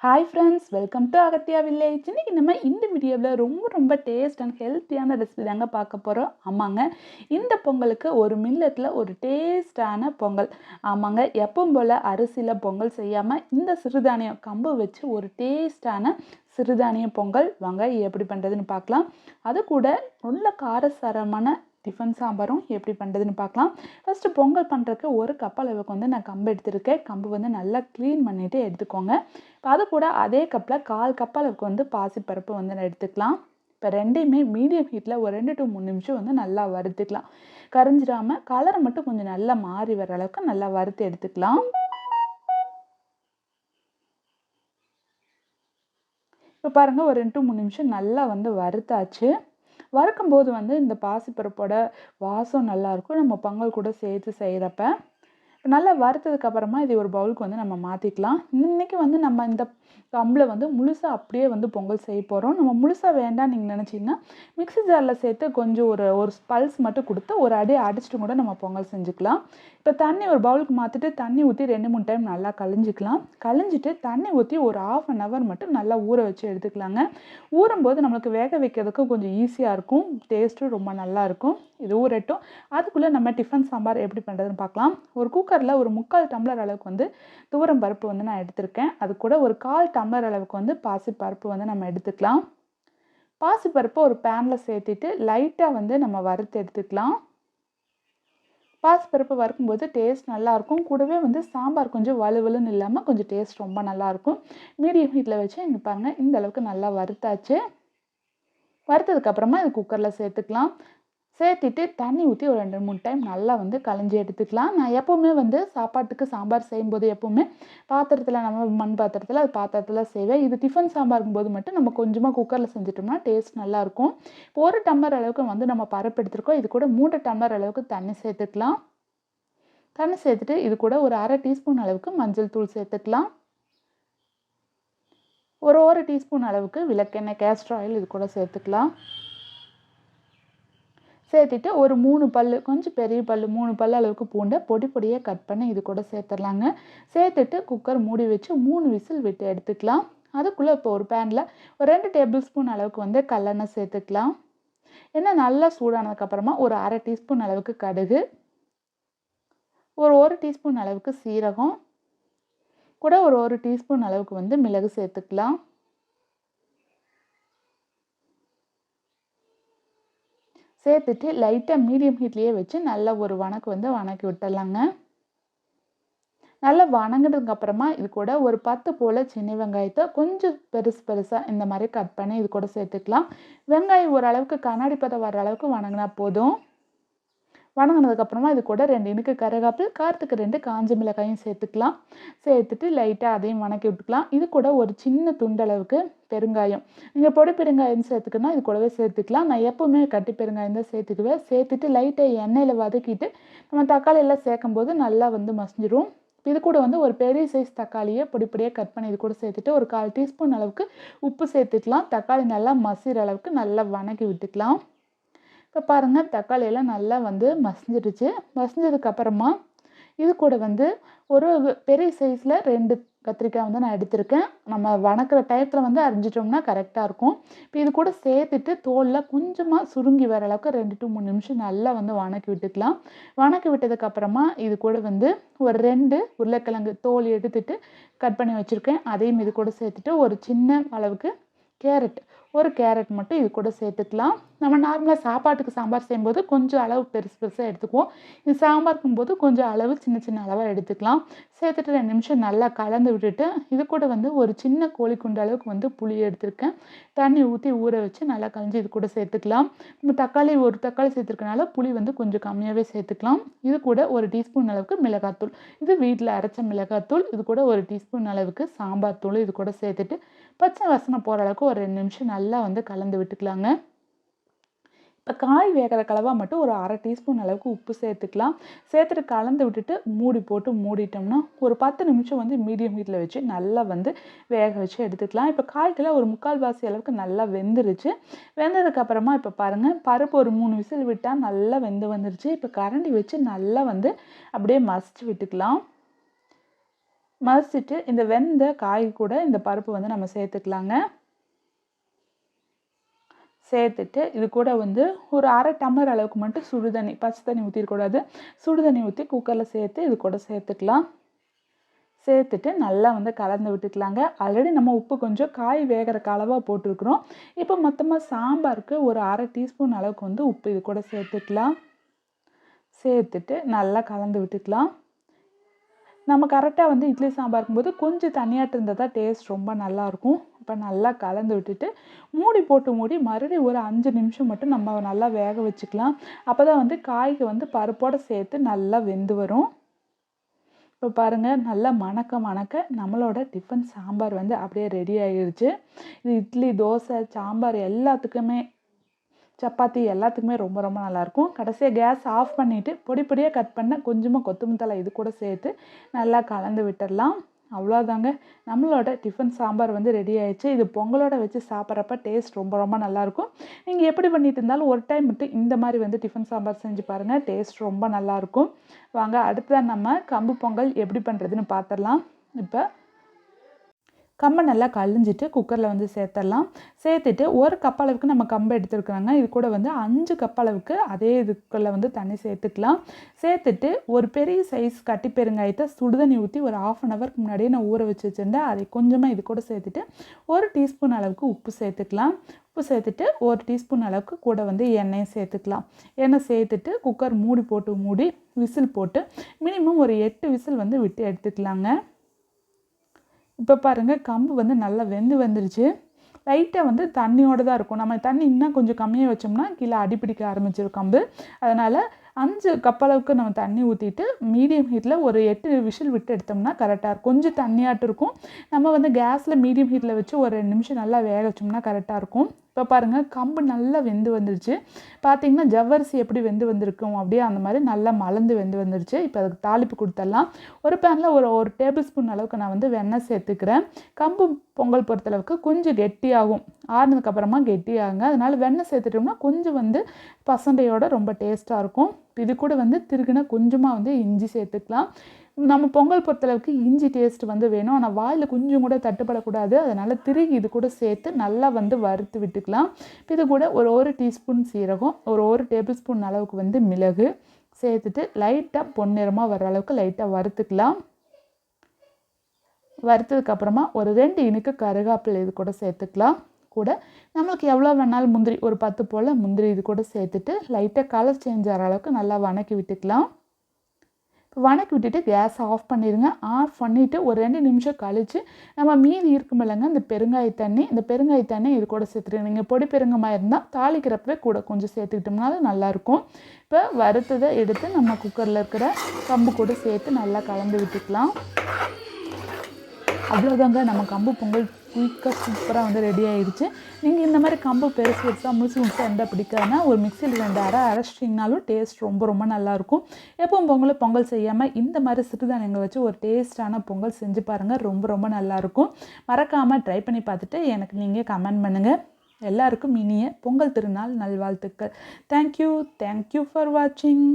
Hi friends, welcome to Agathiya village. இன்றைக்கி நம்ம இந்த வீடியோவில் ரொம்ப டேஸ்ட் அண்ட் ஹெல்த்தியான ரெசிபி தாங்க பார்க்க போகிறோம். ஆமாங்க, இந்த பொங்கலுக்கு ஒரு மில்லட்டில் ஒரு டேஸ்டான பொங்கல். ஆமாங்க, எப்பவும் போல் அரிசியில் பொங்கல் செய்யாமல் இந்த சிறுதானியம் கம்பு வச்சு ஒரு டேஸ்டான சிறுதானிய பொங்கல் வாங்க எப்படி பண்ணுறதுன்னு பார்க்கலாம். அது கூட நல்ல காரசாரமான டிஃபன் சாம்பாரும் எப்படி பண்ணுறதுன்னு பார்க்கலாம். ஃபஸ்ட்டு பொங்கல் பண்ணுறதுக்கு ஒரு கப் அளவுக்கு நான் கம்பு எடுத்துருக்கேன். கம்பு நல்லா க்ளீன் பண்ணிவிட்டு எடுத்துக்கோங்க. இப்போ அது கூட அதே கப்பில் 1/4 கப் அளவுக்கு பாசிப்பருப்பு நான் எடுத்துக்கலாம். இப்போ ரெண்டையுமே மீடியம் ஹீட்டில் ஒரு 2 to 3 நிமிஷம் நல்லா வறுத்துக்கலாம். கரிஞ்சிடாமல் கலரை மட்டும் கொஞ்சம் நல்லா மாறி வர அளவுக்கு நல்லா வறுத்து எடுத்துக்கலாம். இப்போ பாருங்கள், ஒரு 2 to 3 நிமிஷம் நல்லா வறுத்தாச்சு. வறுக்கும்போது இந்த பாசிப்பருப்போட வாசம் நல்லாயிருக்கும் நம்ம பொங்கல் கூட சேர்த்து செய்கிறப்ப. இப்போ நல்லா வறுத்ததுக்கப்புறமா இதை ஒரு பவுலுக்கு நம்ம மாற்றிக்கலாம். இன்றைக்கி நம்ம இந்த கம்பில் முழுசாக அப்படியே பொங்கல் செய்ய போகிறோம். நம்ம முழுசாக வேண்டாம் நீங்கள் நினச்சிங்கன்னா மிக்ஸி ஜாரில் சேர்த்து கொஞ்சம் ஒரு பல்ஸ் மட்டும் கொடுத்து ஒரு அடி அடிச்சிட்டு கூட நம்ம பொங்கல் செஞ்சுக்கலாம். இப்போ தண்ணி ஒரு பவுலுக்கு மாற்றிட்டு தண்ணி ஊற்றி 2-3 டைம் நல்லா கழிஞ்சிக்கலாம். கழிஞ்சிட்டு தண்ணி ஊற்றி ஒரு 1/2 hour மட்டும் நல்லா ஊற வச்சு எடுத்துக்கலாங்க. ஊறும்போது நம்மளுக்கு வேக வைக்கிறதுக்கு கொஞ்சம் ஈஸியாக இருக்கும், டேஸ்ட்டும் ரொம்ப நல்லாயிருக்கும். இது ஊறட்டும். அதுக்குள்ளே நம்ம டிஃபன் சாம்பார் எப்படி பண்ணுறதுன்னு பார்க்கலாம். ஒரு குக்கரில் ஒரு 3/4 டம்ளர் அளவுக்கு துவரம் பருப்பு நான் எடுத்திருக்கேன். அது கூட ஒரு 1/4 டம்ளர் அளவுக்கு பாசிப்பருப்பு நம்ம எடுத்துக்கலாம். பாசிப்பருப்பை ஒரு பேனில் சேர்த்துட்டு லைட்டாக நம்ம வறுத்து எடுத்துக்கலாம். பாசிப்பருப்பு வறுக்கும்போது டேஸ்ட் நல்லாயிருக்கும். கூடவே சாம்பார் கொஞ்சம் வலுவலுன்னு இல்லாமல் கொஞ்சம் டேஸ்ட் ரொம்ப நல்லாயிருக்கும். மீடியம் ஹீட்டில் வச்சு இங்கே பாருங்கள், இந்த அளவுக்கு நல்லா வறுத்தாச்சு. வறுத்ததுக்கப்புறமா இது குக்கரில் சேர்த்துக்கலாம். சேர்த்துட்டு தண்ணி ஊற்றி ஒரு 2-3 டைம் நல்லா களைஞ்சி எடுத்துக்கலாம். நான் எப்போவுமே சாப்பாட்டுக்கு சாம்பார் செய்யும்போது எப்போவுமே பாத்திரத்தில் நம்ம மண் பாத்திரத்தில் அது பாத்திரத்தில் செய்வேன். இது டிஃபன் சாம்பாருக்கும்போது மட்டும் நம்ம கொஞ்சமாக குக்கரில் செஞ்சிட்டோம்னா டேஸ்ட் நல்லாயிருக்கும். இப்போ 1 டம்ளர் அளவுக்கு நம்ம பருப்பு எடுத்துருக்கோம். இது கூட 3 டம்ளர் அளவுக்கு தண்ணி சேர்த்துக்கலாம். தண்ணி சேர்த்துட்டு இது கூட ஒரு 1/2 டீஸ்பூன் அளவுக்கு மஞ்சள் தூள் சேர்த்துக்கலாம். ஒரு 1 டீஸ்பூன் அளவுக்கு விளக்கெண்ணெய் கேஸ்டர் ஆயில் இது கூட சேர்த்துக்கலாம். சேர்த்துட்டு ஒரு 3 பல்லு, கொஞ்சம் பெரிய பல்லு 3 பல்லு அளவுக்கு பூண்டை பொடியாக கட் பண்ணி இது கூட சேர்த்துடலாங்க. சேர்த்துட்டு குக்கர் மூடி வச்சு 3 விசில் விட்டு எடுத்துக்கலாம். அதுக்குள்ளே இப்போ ஒரு பேனில் ஒரு 2 டேபிள் ஸ்பூன் அளவுக்கு கல்லெண்ணெய் சேர்த்துக்கலாம். எண்ணெய் நல்லா சூடானதுக்கப்புறமா ஒரு 1/2 டீஸ்பூன் அளவுக்கு கடுகு, ஒரு 1 டீஸ்பூன் அளவுக்கு சீரகம், கூட ஒரு 1 டீஸ்பூன் அளவுக்கு மிளகு சேர்த்துக்கலாம். சேர்த்துட்டு லைட்டாக மீடியம் ஹீட்லேயே வச்சு நல்லா ஒரு வணக்கி விட்டுடலாங்க. நல்லா வணங்கினதுக்கப்புறமா இது கூட ஒரு 10 போல் சின்ன வெங்காயத்தை கொஞ்சம் பெருசாக இந்த மாதிரி கட் பண்ணி இது கூட சேர்த்துக்கலாம். வெங்காயம் ஓரளவுக்கு கண்ணாடி பதம் வர அளவுக்கு வணங்கினா போதும். வணங்கினதுக்கப்புறமா இது கூட 2 இனுக்கு கருவேப்பிலை, காரத்துக்கு 2 காஞ்ச மிளகாயும் சேர்த்துக்கலாம். சேர்த்துட்டு லைட்டாக அதையும் வணக்கி விட்டுக்கலாம். இது கூட ஒரு சின்ன துண்டளவுக்கு பெருங்காயம், நீங்கள் பொடி பெருங்காயம் சேர்த்துக்கணும், இது கூடவே சேர்த்துக்கலாம். நான் எப்போவுமே கட்டி பெருங்காயம் தான் சேர்த்துக்குவேன். சேர்த்துட்டு லைட்டாக எண்ணெயில் வதக்கிட்டு நம்ம தக்காளியெல்லாம் சேர்க்கும்போது நல்லா மசிஞ்சிரும். இது கூட ஒரு பெரிய சைஸ் தக்காளியை பொடியாக கட் பண்ணி இது கூட சேர்த்துட்டு ஒரு 1/4 டீஸ்பூன் அளவுக்கு உப்பு சேர்த்துக்கலாம். தக்காளி நல்லா மசிகிற அளவுக்கு நல்லா வணக்கி விட்டுக்கலாம். இப்போ பாருங்கள், தக்காளியெல்லாம் நல்லா மசிஞ்சிடுச்சு. மசிஞ்சதுக்கப்புறமா இது கூட ஒரு பெரிய சைஸில் 2 கத்திரிக்காய் நான் எடுத்திருக்கேன். நம்ம வணக்கிற டயத்தில் அரிஞ்சிட்டோம்னா கரெக்டாக இருக்கும். இப்போ இது கூட சேர்த்துட்டு தோலில் கொஞ்சமாக சுருங்கி வர அளவுக்கு 2 to 3 நிமிஷம் நல்லா வணக்கி விட்டுக்கலாம். வணக்கி விட்டதுக்கப்புறமா இது கூட ஒரு 2 உருளைக்கிழங்கு தோல் எடுத்துட்டு கட் பண்ணி வச்சுருக்கேன். அதையும் இது கூட சேர்த்துட்டு ஒரு சின்ன அளவுக்கு ஒரு கேரட் மட்டும் இது கூட சேர்த்துக்கலாம். நம்ம நார்மலாக சாப்பாட்டுக்கு சாம்பார் செய்யும்போது கொஞ்சம் அளவு பெருசாக எடுத்துக்குவோம். இது சாம்பாருக்கும்போது கொஞ்சம் அளவு சின்ன அளவாக எடுத்துக்கலாம். சேர்த்துட்டு 2 நிமிஷம் நல்லா கலந்து விட்டுட்டு இது கூட ஒரு சின்ன கோழி குண்டு அளவுக்கு புளி எடுத்திருக்கேன். தண்ணி ஊற்றி ஊற வச்சு நல்லா கழிஞ்சு இது கூட சேர்த்துக்கலாம். நம்ம ஒரு தக்காளி சேர்த்துருக்கனால புளி கொஞ்சம் கம்மியாகவே சேர்த்துக்கலாம். இது கூட 1 டீஸ்பூன் அளவுக்கு மிளகாத்தூள், இது வீட்டில் அரைச்ச மிளகாத்தூள், இது கூட 1 டீஸ்பூன் அளவுக்கு சாம்பார் தூள் இது கூட சேர்த்துட்டு பச்சை வாசனை போகிற அளவுக்கு ஒரு 2 நிமிஷம் நல்லா கலந்து விட்டுக்கலாங்க. இப்போ காய் வேகிற கலவா மட்டும் ஒரு 1/2 டீஸ்பூன் அளவுக்கு உப்பு சேர்த்துக்கலாம். சேர்த்துட்டு கலந்து விட்டுட்டு மூடி போட்டு மூடிட்டோம்னா ஒரு 10 நிமிஷம் மீடியம் ஹீட்டில் வச்சு நல்லா வேக வச்சு எடுத்துக்கலாம். இப்போ காய்க்கெல்லாம் ஒரு 3/4 வாசி அளவுக்கு நல்லா வெந்துருச்சு. வெந்ததுக்கப்புறமா இப்போ பாருங்கள், பருப்பு ஒரு 3 விசில் விட்டால் நல்லா வந்துருச்சு. இப்போ கரண்டி வச்சு நல்லா அப்படியே மசிச்சு விட்டுக்கலாம். மசிச்சுட்டு இந்த வெந்த காய் கூட இந்த பருப்பு வந்து நம்ம சேர்த்துக்கலாங்க. சேர்த்துட்டு இது கூட வந்து ஒரு 1/2 டம்ளர் அளவுக்கு மட்டும் சுடு தண்ணி, பச்சை தண்ணி ஊற்றிடக்கூடாது, சுடு தண்ணி ஊற்றி குக்கரில் சேர்த்து இது கூட சேர்த்துக்கலாம். சேர்த்துட்டு நல்லா வந்து கலந்து விட்டுக்கலாங்க. ஆல்ரெடி நம்ம உப்பு கொஞ்சம் காய் வேகிறக்கு அளவாக போட்டிருக்கிறோம். இப்போ மொத்தமாக சாம்பாருக்கு ஒரு 1/2 டீஸ்பூன் அளவுக்கு வந்து உப்பு இது கூட சேர்த்துக்கலாம். சேர்த்துட்டு நல்லா கலந்து விட்டுக்கலாம். நம்ம கரெக்டாக வந்து இட்லி சாம்பாருக்கும் போது கொஞ்சம் தண்ணியாட்டு இருந்தால் தான் டேஸ்ட் ரொம்ப நல்லாயிருக்கும். இப்போ நல்லா கலந்து விட்டுட்டு மூடி போட்டு மூடி மறுபடியும் ஒரு 5 நிமிஷம் மட்டும் நம்ம நல்லா வேக வச்சுக்கலாம். அப்போ தான் வந்து காய்க்கு வந்து பருப்போடு சேர்த்து நல்லா வெந்து வரும். இப்போ பாருங்கள், நல்லா மணக்க நம்மளோட டிஃபன் சாம்பார் வந்து அப்படியே ரெடி ஆகிடுச்சு. இது இட்லி, தோசை, சாம்பார் எல்லாத்துக்குமே, சப்பாத்தி எல்லாத்துக்குமே ரொம்ப ரொம்ப நல்லாயிருக்கும். கடைசியாக கேஸ் ஆஃப் பண்ணிவிட்டு பொடியாக கட் பண்ண கொஞ்சமாக கொத்தமல்லி தழை இது கூட சேர்த்து நல்லா கலந்து விட்டுடலாம். அவ்வளோதாங்க, நம்மளோட டிஃபன் சாம்பார் வந்து ரெடி ஆயிடுச்சு. இது பொங்கலோட வச்சு சாப்பிட்றப்ப டேஸ்ட் ரொம்ப ரொம்ப நல்லாயிருக்கும். நீங்கள் எப்படி பண்ணிட்டு இருந்தாலும் ஒரு டைம் மட்டும் இந்த மாதிரி வந்து டிஃபன் சாம்பார் செஞ்சு பாருங்கள், டேஸ்ட் ரொம்ப நல்லாயிருக்கும். வாங்க அடுத்ததான் நம்ம கம்பு பொங்கல் எப்படி பண்ணுறதுன்னு பார்த்துடலாம். இப்போ கம்பை நல்லா கழிஞ்சிட்டு குக்கரில் வந்து சேர்த்துடலாம். சேர்த்துட்டு 1 கப் அளவுக்கு நம்ம கம்பை எடுத்துருக்குறாங்க. இது கூட வந்து 5 கப் அளவுக்கு அதே இதுக்குள்ளே வந்து தண்ணி சேர்த்துக்கலாம். சேர்த்துட்டு ஒரு பெரிய சைஸ் கட்டி பெருங்காயத்தை சுடுதண்ணி ஊற்றி ஒரு 1/2 ஹவருக்கு முன்னாடியே நான் ஊற வச்சு வச்சுருந்தேன். அதை கொஞ்சமாக இது கூட சேர்த்துட்டு 1 டீஸ்பூன் அளவுக்கு உப்பு சேர்த்துக்கலாம். உப்பு சேர்த்துட்டு 1 டீஸ்பூன் அளவுக்கு கூட வந்து எண்ணெயும் சேர்த்துக்கலாம். எண்ணெய் சேர்த்துட்டு குக்கர் மூடி விசில் போட்டு மினிமம் ஒரு 8 விசில் வந்து விட்டு எடுத்துக்கலாங்க. இப்போ பாருங்கள், கம்பு வந்து நல்லா வந்துருச்சு. லைட்டாக வந்து தண்ணியோடு தான் இருக்கும். நம்ம தண்ணி இன்னும் கொஞ்சம் கம்மியாக வச்சோம்னா கீழே அடிப்பிடிக்க ஆரம்பிச்சிடும் கம்பு. அதனால் 5 கப் அளவுக்கு நம்ம தண்ணி ஊற்றிட்டு மீடியம் ஹீட்டில் ஒரு 8 விசில் விட்டு எடுத்தோம்னா கரெக்டாக இருக்கும். கொஞ்சம் தண்ணியாட்டு இருக்கும். நம்ம வந்து கேஸில் மீடியம் ஹீட்டில் வச்சு ஒரு 2 நிமிஷம் நல்லா வேக வச்சோம்னா கரெக்டாக இருக்கும். இப்போ பாருங்கள், கம்பு நல்லா வந்துருச்சு. பார்த்திங்கன்னா ஜவ்வரிசி எப்படி வந்திருக்கும் அப்படியே அந்த மாதிரி நல்லா மலர்ந்து வந்துருச்சு. இப்போ அதுக்கு தாளிப்பு கொடுத்துடலாம். ஒரு பேனில் ஒரு டேபிள் ஸ்பூன் அளவுக்கு நான் வந்து வெண்ணெய் சேர்த்துக்கிறேன். கம்பு பொங்கல் பொறுத்தளவுக்கு கொஞ்சம் கெட்டியாகும், ஆறுனதுக்கப்புறமா கெட்டியாகுங்க. அதனால் வெண்ணெய் சேர்த்துட்டோம்னா கொஞ்சம் வந்து பசண்டையோட ரொம்ப டேஸ்ட்டாக இருக்கும். இது கூட வந்து திருகுனா கொஞ்சமாக வந்து இஞ்சி சேர்த்துக்கலாம். நம்ம பொங்கல் பொறுத்தளவுக்கு இஞ்சி டேஸ்ட் வந்து வேணும், ஆனால் வாயில் கொஞ்சம் கூட தட்டுப்படக்கூடாது. அதனால் திருகி இது கூட சேர்த்து நல்லா வந்து வறுத்து விட்டுக்கலாம். இது கூட ஒரு டீஸ்பூன் சீரகம், ஒரு டேபிள் ஸ்பூன் அளவுக்கு வந்து மிளகு சேர்த்துட்டு லைட்டாக பொன்னிறமாக வர அளவுக்கு லைட்டாக வறுத்துக்கலாம். வறுத்ததுக்கப்புறமா ஒரு 2 இனுக்கு கருகாப்பில் இது கூட சேர்த்துக்கலாம். கூட நம்மளுக்கு எவ்வளோ வேணாலும் முந்திரி, ஒரு 10 போல் முந்திரி இது கூட சேர்த்துட்டு லைட்டாக கலர் சேஞ்ச் ஆகிற அளவுக்கு நல்லா வணக்கி விட்டுக்கலாம். இப்போ வணக்கி விட்டுட்டு கேஸ் ஆஃப் பண்ணிடுங்க. ஆஃப் பண்ணிவிட்டு ஒரு 2 நிமிஷம் கழித்து நம்ம மீதி இருக்குமில்லங்க இந்த பெருங்காய தண்ணி இது கூட சேர்த்துருங்க. நீங்கள் பொடி பெருங்கமாக இருந்தால் தாளிக்கிறப்பவே கூட கொஞ்சம் சேர்த்துக்கிட்டோம்னாலும் நல்லாயிருக்கும். இப்போ வறுத்ததை எடுத்து நம்ம குக்கரில் இருக்கிற கம்பு கூட சேர்த்து நல்லா கலந்து விட்டுக்கலாம். அவ்வளோதாங்க, நம்ம கம்பு பொங்கல் குயிக்காக சூப்பராக வந்து ரெடி ஆகிடுச்சு. நீங்கள் இந்த மாதிரி கம்பு பெருசாக முழுசாக எந்த பிடிக்காதுன்னா ஒரு மிக்சியில் 2 அரைச்சிட்டிங்கனாலும் டேஸ்ட் ரொம்ப ரொம்ப நல்லாயிருக்கும். எப்பவும் பொங்கல் செய்யாமல் இந்த மாதிரி சிறுதானியங்கள் வச்சு ஒரு டேஸ்ட்டான பொங்கல் செஞ்சு பாருங்கள், ரொம்ப ரொம்ப நல்லாயிருக்கும். மறக்காமல் ட்ரை பண்ணி பார்த்துட்டு எனக்கு நீங்கள் கமெண்ட் பண்ணுங்கள். எல்லாருக்கும் இனிய பொங்கல் திருநாள் நல்வாழ்த்துக்கள். தேங்க்யூ ஃபார் வாட்சிங்.